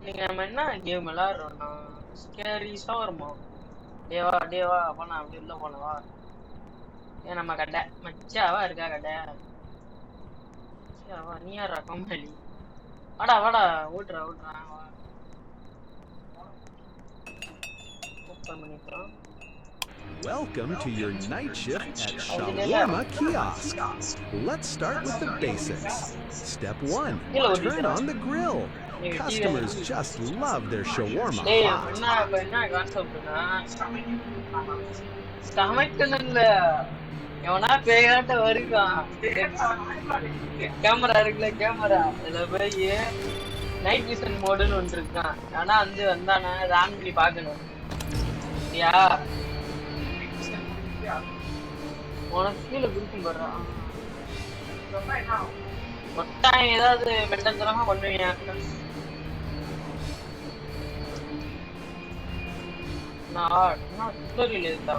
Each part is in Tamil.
நீங்க நம்ம என்ன கேம் விளையாடுறோம்னா ஸ்கேரிஸா வருமா டேவா டேவா போனா அப்படி உள்ள போனவா ஏன் நம்ம கடை மச்சாவா இருக்கா கடை மச்சாவா நீ யாரா கம்பளி வாடா வாடா ஓட்டுறா ஓட்டுறா வா ஓப்பன் பண்ணிக்கிறோம். Welcome to your night shift at Shawarma Kiosk. Let's start with the basics. Step 1. Turn on the grill. Customers just love their shawarma hot. என்ன கான்செப்ட்னா சமைக்கணும்ல எவனா பேயாட்ட வருவான் கேமரா இருக்குல்ல கேமரா இதுல போய் நைட் விஷன் மோடுன்னு ஒன்று இருக்கான் ஆனா வந்து வந்தானே ராங் பண்ணி பாக்கணும் யா உனக்கு கீழே குறுக்கும் போடுறான் மொத்தம் ஏதாவது மெண்டத்தனமா பண்ணுவீங்க டுட்டோரியல் இருந்தா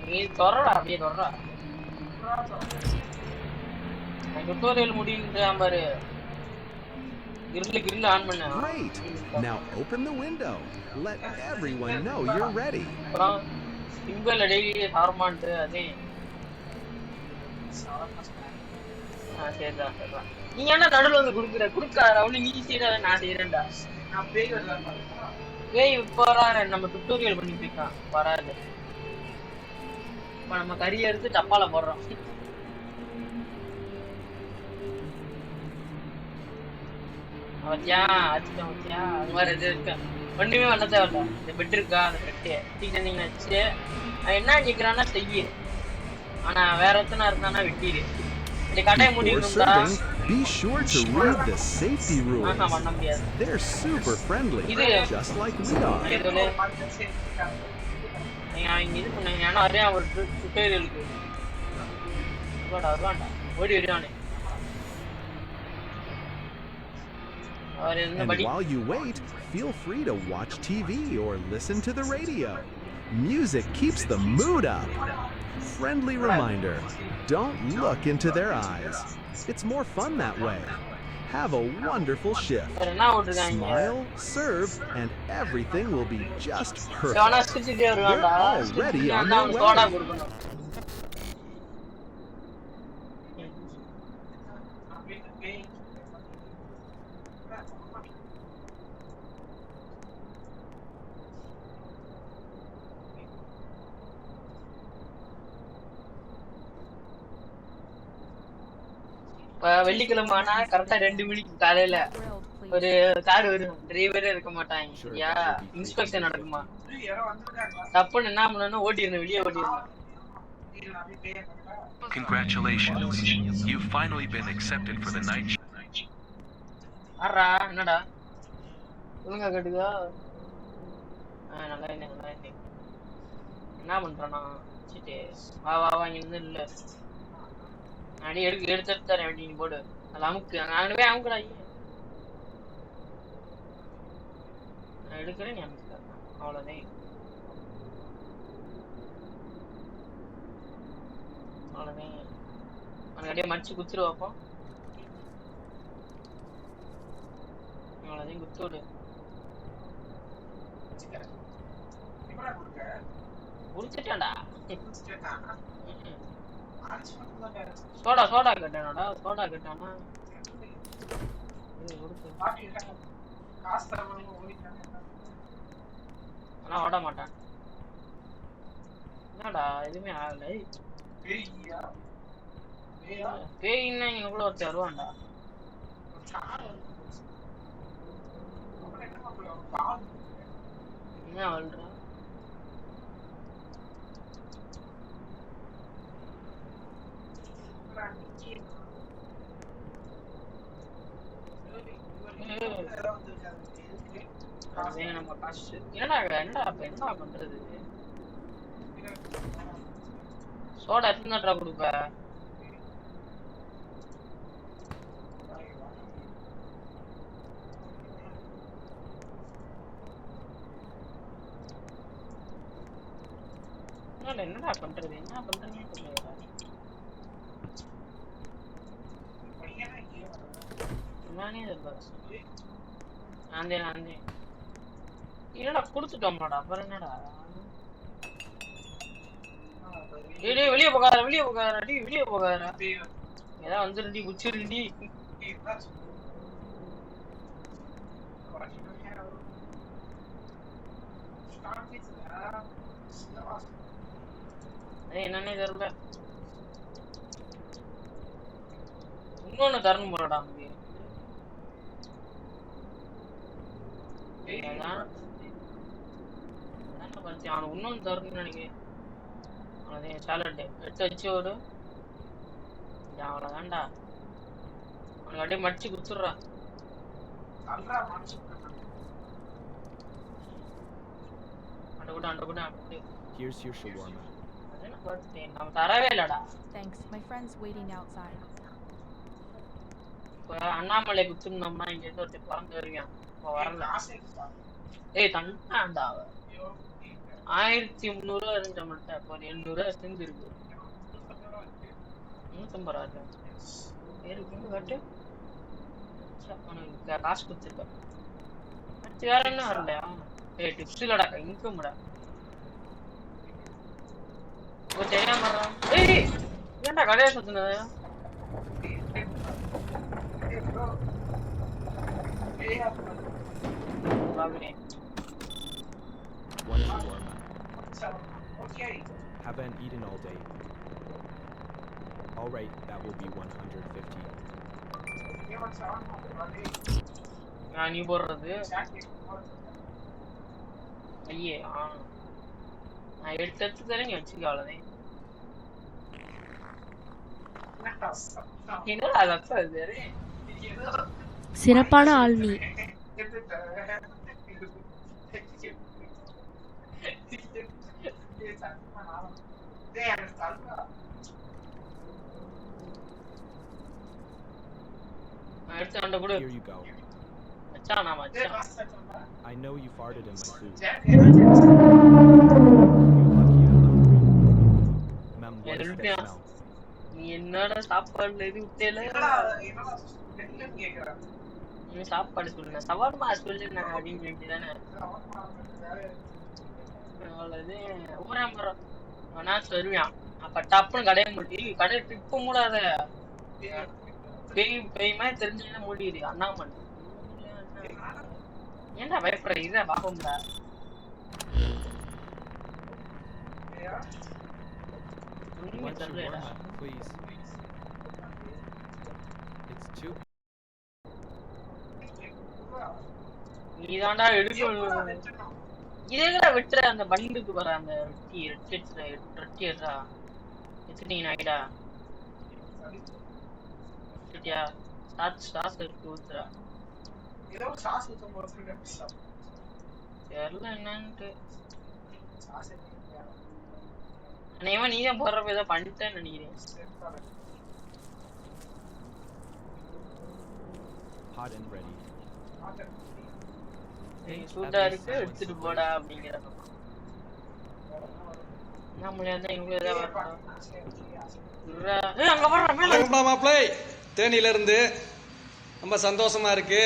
நீ தொடரா அப்படியே தொடரா டுட்டோரியல் முடியுன்றான் பாரு கிரில் ஆன் பண்ண. Great. Now open the window. Let everyone know you're ready. Simple daily ஹார்மான்ட் அதே சரிதான் சரிதான். நீ என்ன நடுவில் வந்து குடுக்காத அவனு நீ செய்யறத நான் செய்யறேன்டா. பேய் போறாரு நம்ம டுட்டோரியல் பண்ணிட்டு இருக்கான் வராது. இப்ப நம்ம கறி எடுத்து டப்பால போடுறோம். வச்சியா வச்சுட்டேன் வச்சியா அது மாதிரி இது இருக்கேன் ஒன்றுமே பண்ண தேவையில்ல. இந்த பெட் இருக்கா அந்த பெட்டு தீட்டீங்கன்னா வச்சு என்ன கேட்குறான்னா செய்ய ஆனா வேற ஒருத்தனா இருந்தானா வெட்டிடு இந்த கடையை முடிக்கணும்டா. Be sure to read the safety rules. பண்ண முடியாது. They're super friendly, just like we are. நீங்க இது பண்ணீங்க ஏன்னா அதே ஒரு டுட்டோரியலுக்கு வருவான்டா ஓடி வருவானே. And while you wait, feel free to watch TV or listen to the radio. Music keeps the mood up. Friendly reminder, don't look into their eyes. It's more fun that way. Have a wonderful shift. Smile, serve, and everything will be just perfect. They're already on their way. வெள்ளிக்கிழமை ஆனா கரெக்டா 2 மணிக்கு காலையில ஒரு கார் வரும் டிரைவரே இருக்க மாட்டாங்க யா இன்ஸ்பெக்ஷன் நடக்குமா தப்புன்னு என்ன பண்ணணும் ஓட்டிடணும் வெளியே ஓட்டிடணும். Congratulations, you've finally been accepted for the night shift. ஆறா என்னடா ஒழுங்கா கேட்டுக்கா நல்லா என்ன என்ன பண்றானா சரி வா வா வா இங்க இருந்து இல்ல அடி எடுத்து தரேன் வண்டி நீ போடு அது அமுக்கு நான் போய் அமுக்குடா நான் எடுக்கிறேன் நீ அமுக்கு அவ்வளோதான் அவ்வளோதான் அவனுக்கு அப்படியே மடிச்சு குத்துரு வைப்போம் அவ்வளோதான் குத்து விடு குடிச்சிட்டான்டா சோடா கேட்டானடா சோடா கேட்டானா ஆனா ஓட மாட்டான் என்னடா எதுவுமே ஆகல பேயின்னா இவனுக்குள்ள ஒருத்தர் வருவான்டா என்ன வாழ்றா நம்ம காசு என்னடா என்ன பண்றது சோடா எத்தனை கொடுப்ப என்னடா பண்றது என்ன பண்றதுன்னு தெரியல என்னன்னே தெரியல. ஆந்தே என்னடா குடுத்துட்டோம்டா, அப்புறம் என்னடா? டேய் வெளிய போகாதடா, வெளிய போகாதடா. ஏதா வந்துருடி குச்சிருடி. என்னன்னே தெரியல. இன்னொன்னு தரணும் போலடா அங்க. அவனுக்கு இன்னொன்னு தரணும்னு நினைக்கிறேன். அதே சாலட் எடுத்து வச்சு ஒரு அவ்வளோதான்டா. அவனுக்கு அப்படியே மடிச்சு குடுத்துடுறான். Here's your shawarma. நம்ம தரவே இல்லடா. Thanks. My friend's waiting outside. Annamalai குத்துனோம்னா இங்க இருந்து ஒருத்தர் பறந்து வருவான். இப்போ வரல. ஏய் தண்டாண்டா. 1300 ரூபா இருந்துச்சு நம்மள்ட்ட. இப்போ 800 ரூபா சேர்ந்து இருக்கு. 150 ரூபா இருக்கு. பேருக்கு கட்டு. உனக்கு காசு கொடுத்துருக்கேன். வேற என்ன வரலையா? ஏய் டிப்ஸ் இல்லடா, இன்கம்டா. ஓ தெரியாம வர்றான். ஏய் ஏன்டா கடையை சுத்துனது? One shawarma. Haven't eaten all day. All right, that will be 150. நான் நீ போடுறது ஐயே நான் எடுத்து தரேன், நீ வச்சுக்க. அவ்வளோதான். என்னடா ரத்தம் இது? சிறப்பான ஆள் நீ. Here you go. I know you farted in my food. You're lucky I'm hungry. Ma'am, what is that smell? நீ என்னடா சாப்பாடுல இது விட்டேல? நீ சாப்பாடு சொல்லுங்க, சவார்மா சொல்லுங்க அப்படின்னு சொல்லிட்டுதானே. அவ்வளவு ஊராம்பரம் நான் சொல்லுவேன். அப்ப டப்புன்னு கடையை மூடி, கடை ட்ரிப்பு மூடாத. பேய் மாதிரி தெரிஞ்சுன்னா மூடிடு. அண்ணாமலை ஏன்டா பயப்படுற? இதை பாப்போம்டா. One shawarma, please. It's too. நீதான்டா எடுக்கணும். இதேடா விட்டுற. அந்த பண்டுக்கு வர அந்த ரொட்டி எடுறா. எத்தனை ஆயிடா? சரியா? சாஸ் எடுத்து ஊத்துறா. தெரியல என்னன்ட்டு. அநேகமா நீதான் போடுறப்ப ஏதோ பண்ணிட்டேன்னு நினைக்கிறேன். Hot and ready. சூடா இருக்கு, எடுத்துட்டு போடா அப்படிங்கிற. நம்மளே தான் இவங்க ஏதாவது வரணும். அங்க வர்ற மேல மாப்பிள்ளை தேனியில இருந்து ரொம்ப சந்தோஷமா இருக்கு.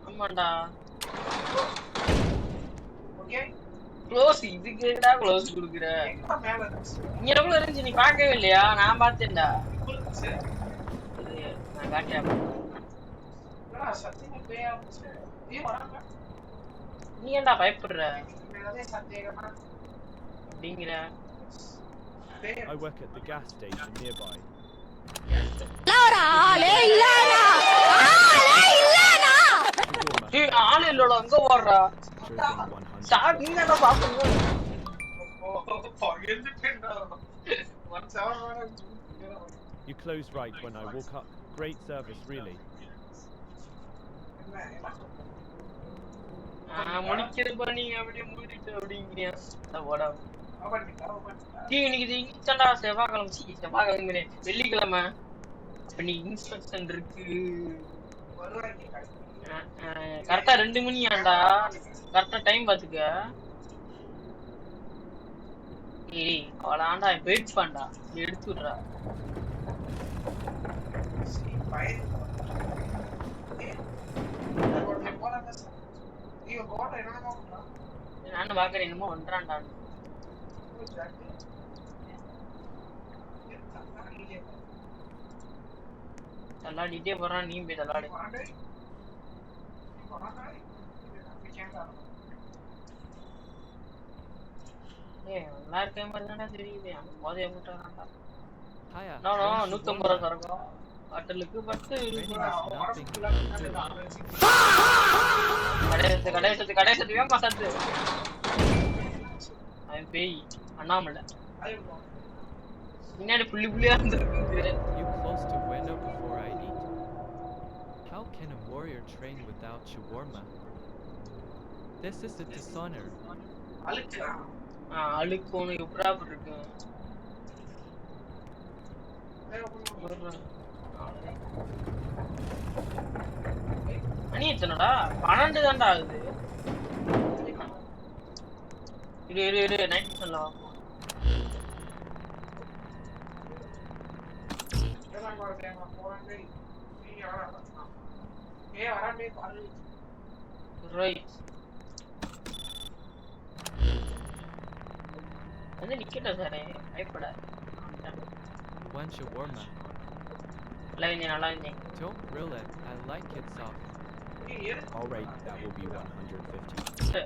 ஆமாண்டா. க்ளோஸ் இதுக்குடா க்ளோஸ் குடுக்குற. இங்க எவ்வளவு இருந்துச்சு நீ பார்க்கவே இல்லையா? நான் பார்த்தேன்டா. நான் காட்டியா? நீ ஏன்டா பயப்படுற அப்படிங்கிற? I work at the gas station nearby. ஆளு இல்லடா, அங்க போடுறா. Chosen 100. சார் நீ என்ன பாப்பீங்க? You closed right when I woke up. Great service, really. முடிக்கிறப்ப நீங்க அப்படியே மூடிட்டு அப்படிங்கிறியா? இன்னைக்கு இன்ஸ்டன்டா செவ்வாய்க்கிழமை வெள்ளிக்கிழமை இன்னைக்கு இன்ஸ்பெக்ஷன் இருக்கு. கரெக்டா 2 மணியாண்டா. கரெக்டா டைம் பாத்துக்க. ஏய் அவளாண்டா வெயிட் பண்ணா, எடுத்து விடுறா. நானும் பாக்குறேன் என்னமோ பண்றான்டா. தள்ளாடிட்டே போறான், நீ போய் தள்ளாடு. நல்லா இருக்க மாதிரி தானே தெரியுது. அந்த போதைய போட்டான்டா. Hiya. 150 ரூபா தரக்கும். ஹோட்டலுக்கு 10 கடைசத்து வேமா சத்து. அவன் பேய் அண்ணாமலை. முன்னாடி புள்ளியா இருந்திருக்கு. You close to window before I eat? How can a warrior train without shawarma? This is a dishonor. அழுக்கு உனக்கு எப்படா இருக்கு? மணி எத்தனடா? 12 தான்டா ஆகுது. இரு நைட் சொல்லலாம். ரைட். வந்து நிக்கடா சாரே, ஐப்படா. One shawarma. நல்லா இருந்தே. Don't grill it. I like it soft. All right, that will be 150.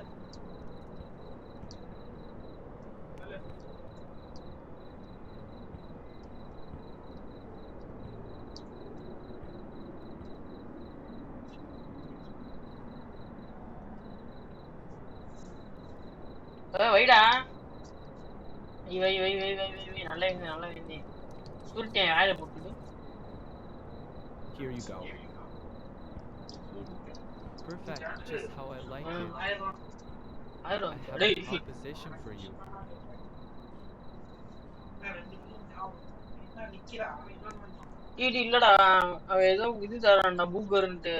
வைடா. வை நல்லா இருந்தே. சுருட்டேன் வாயில போட்டுடு. Here you go. Perfect, just how I like it. I have a proposition for you. இல்லடா, அவ ஏதோ இது தரான்டா பூக்கர்ன்ட்டு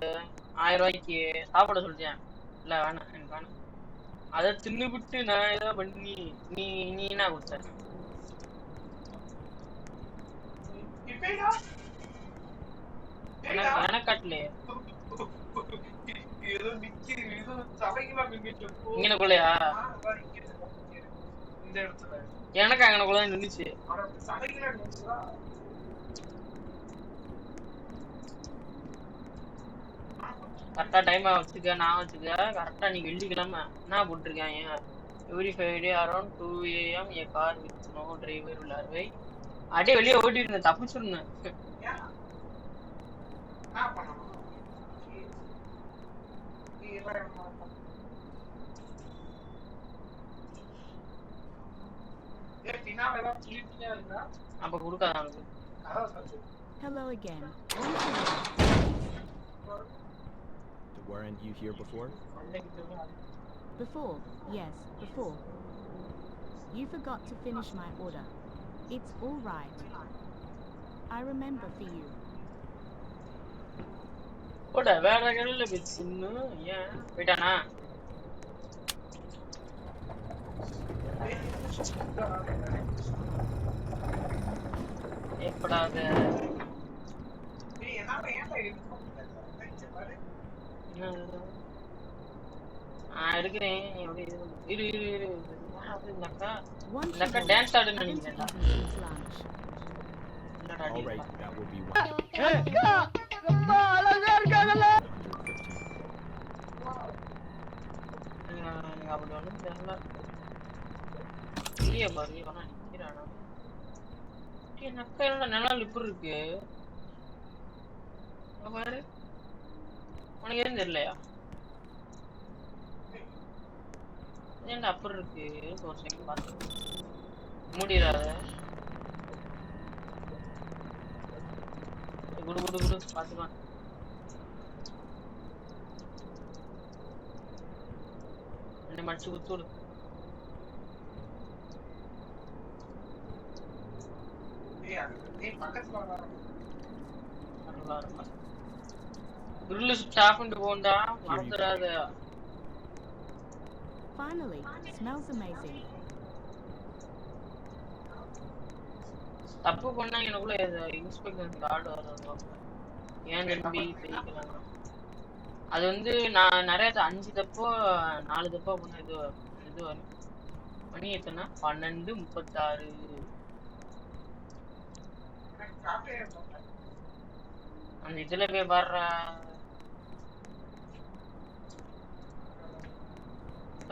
1000 ரூபாய்க்கு சாப்பிட சொல்லிட்டேன். இல்ல வேணாம், எனக்கு வேணாம். அதை தின்னுபிட்டு நான் ஏதோ பண்ணி நீ என்ன கொடுத்த? எனக்கு காட்டலையே. இங்கனக்குள்ளயா? எனக்கு அங்கனக்குள்ள நின்னுச்சு. கரெக்டா டைமா வச்சுக்க, நான் வச்சுக்க. கரெக்டா நீ வெள்ளிக்கிழமை என்ன போட்டிருக்காங்க? Every Friday around 2 AM a car with no driver will arrive. அப்படியே வெளியே ஓட்டிட்டு இருந்தேன், தப்பிச்சிருந்தேன். அப்ப கொடுக்காத அவனுக்கு. Hello again. Weren't you here before? Before, yes, before. You forgot to finish my order. It's all right. I remember for you. ஓட வேற கடையில வெச்சுன்னு ஏன் போயிட்டானா? எப்படாத எடுக்கிறேன். இரு இந்த அக்கா டான்ஸ் ஆடுன்னு நினைக்கிறேன்டா. All right, that will be 150. அப்படி ஒன்றும் தெரியல. இல்லையா பாரு, வேணா நிற்கிறானா? என் அக்கா என்னோட நிழல் இப்படி இருக்கு பாரு. உனக்கு எதுவும் தெரியலையா? ஏன்டா அப்படி இருக்கு? ஒரு செகண்ட் பார்த்து மூடிடாத. குடு பார்த்துக்கலாம். என்ன மடிச்சு குத்துடு. கிரில் ஸ்டாப் பண்ணிட்டு போண்டா, மறந்துடாத. Finally, smells amazing. தப்பு பண்ணா எனக்குள்ள இன்ஸ்பெக்டர் கார்டு வரும். ஏன் தம்பி பெய்யலாம்? அது வந்து நான் நிறைய 5 தப்போ 4 தப்போ பண்ண இது இது வரும். மணி எத்தனை? 12:36. அந்த இதுல போய் பாடுறா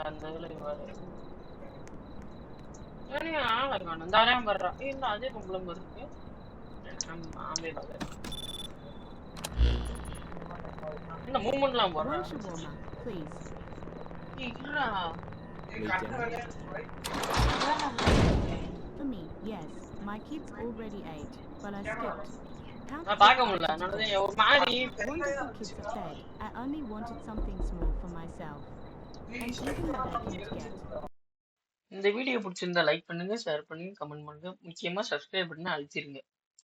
அந்த இதுல போய் பாரு. ஆளை காணும் இந்த ஆளையும் பாடுறா. இல்ல அதே பொம்பளை இருக்கு. ஆம்பளை பாக்குறேன். என்ன மூவ்மெண்ட்லாம் போடுறா? One shawarma, please. இல்லடா. For me, yes. My kids already ate, but I skipped. நான் பார்க்க முடியல. அதனால ஒரு மாதிரி Wonderful kids are fed. I only wanted something small for myself. And even that I didn't get. இந்த வீடியோ பிடிச்சிருந்தா லைக் பண்ணுங்க, ஷேர் பண்ணுங்க, கமெண்ட் பண்ணுங்க. முக்கியமா சப்ஸ்கிரைப் பண்ணி அழுத்திருங்க.